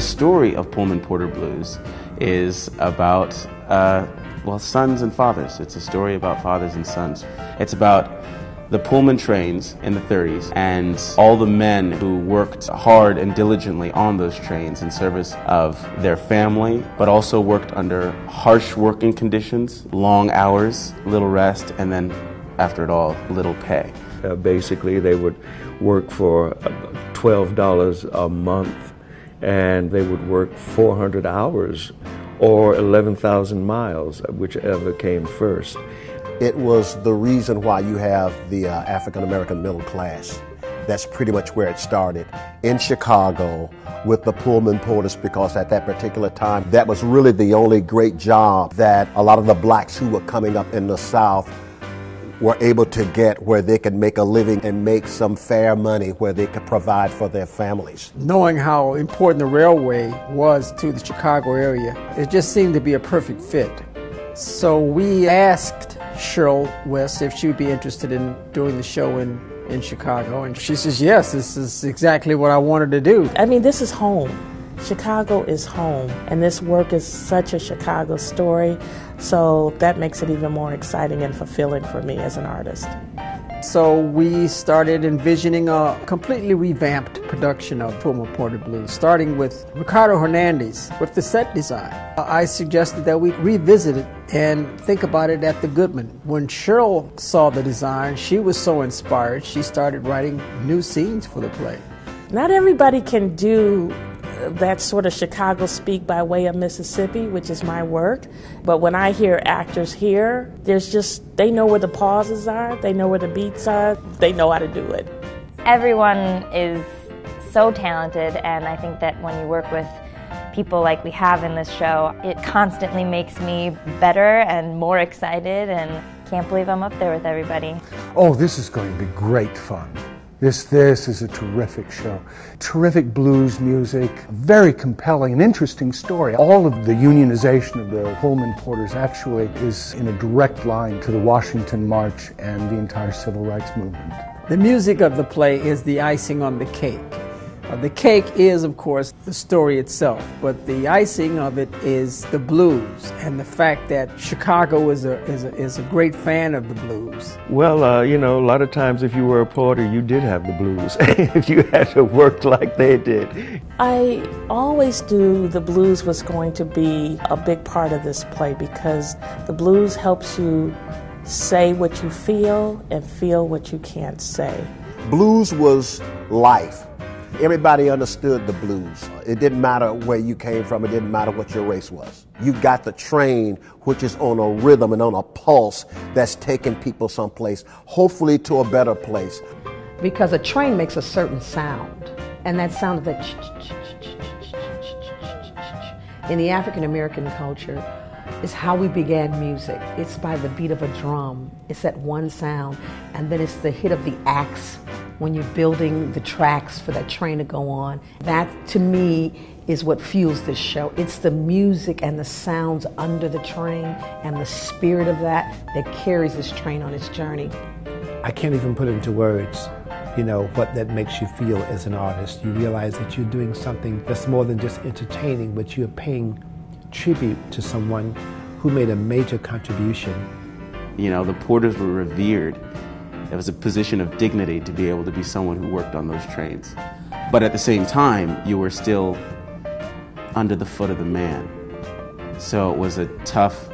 The story of Pullman Porter Blues is about, sons and fathers. It's a story about fathers and sons. It's about the Pullman trains in the 30s and all the men who worked hard and diligently on those trains in service of their family, but also worked under harsh working conditions, long hours, little rest, and then, after it all, little pay. Basically, they would work for $12 a month, and they would work 400 hours or 11,000 miles, whichever came first. It was the reason why you have the African-American middle class. That's pretty much where it started, in Chicago with the Pullman Porters, because at that particular time, that was really the only great job that a lot of the blacks who were coming up in the South were able to get, where they could make a living and make some fair money where they could provide for their families. Knowing how important the railway was to the Chicago area, it just seemed to be a perfect fit. So we asked Cheryl West if she would be interested in doing the show in Chicago, and she says, yes, this is exactly what I wanted to do. I mean, this is home. Chicago is home, and this work is such a Chicago story, so that makes it even more exciting and fulfilling for me as an artist. So we started envisioning a completely revamped production of Pullman Porter Blues, starting with Ricardo Hernandez with the set design. I suggested that we revisit it and think about it at the Goodman. When Cheryl saw the design, she was so inspired, she started writing new scenes for the play. Not everybody can do that sort of Chicago speak by way of Mississippi, which is my work. But when I hear actors here, they know where the pauses are, they know where the beats are, they know how to do it. Everyone is so talented, and I think that when you work with people like we have in this show, it constantly makes me better and more excited, and can't believe I'm up there with everybody. Oh, this is going to be great fun. This is a terrific show. Terrific blues music, very compelling and interesting story. All of the unionization of the Pullman Porters actually is in a direct line to the Washington March and the entire Civil Rights Movement. The music of the play is the icing on the cake. The cake is, of course, the story itself, but the icing of it is the blues and the fact that Chicago is a great fan of the blues. Well, a lot of times if you were a porter, you did have the blues, if you had to work like they did. I always knew the blues was going to be a big part of this play because the blues helps you say what you feel and feel what you can't say. Blues was life. Everybody understood the blues. It didn't matter where you came from. It didn't matter what your race was. You got the train, which is on a rhythm and on a pulse that's taking people someplace, hopefully to a better place. Because a train makes a certain sound, and that sound of the in the African American culture is how we began music. It's by the beat of a drum. It's that one sound, and then it's the hit of the axe when you're building the tracks for that train to go on. That, to me, is what fuels this show. It's the music and the sounds under the train and the spirit of that carries this train on its journey. I can't even put it into words, what that makes you feel as an artist. You realize that you're doing something that's more than just entertaining, but you're paying tribute to someone who made a major contribution. The Porters were revered. It was a position of dignity to be able to be someone who worked on those trains. But at the same time, you were still under the foot of the man. So it was a tough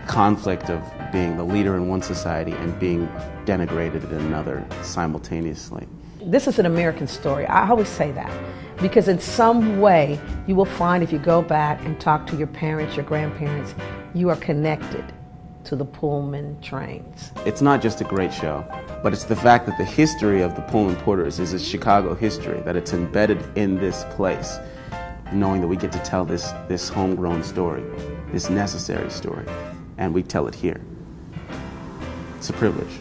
conflict of being the leader in one society and being denigrated in another simultaneously. This is an American story. I always say that. Because in some way, you will find if you go back and talk to your parents, your grandparents, you are connected to the Pullman trains. It's not just a great show, but it's the fact that the history of the Pullman Porters is a Chicago history, that it's embedded in this place, knowing that we get to tell this homegrown story, this necessary story, and we tell it here. It's a privilege.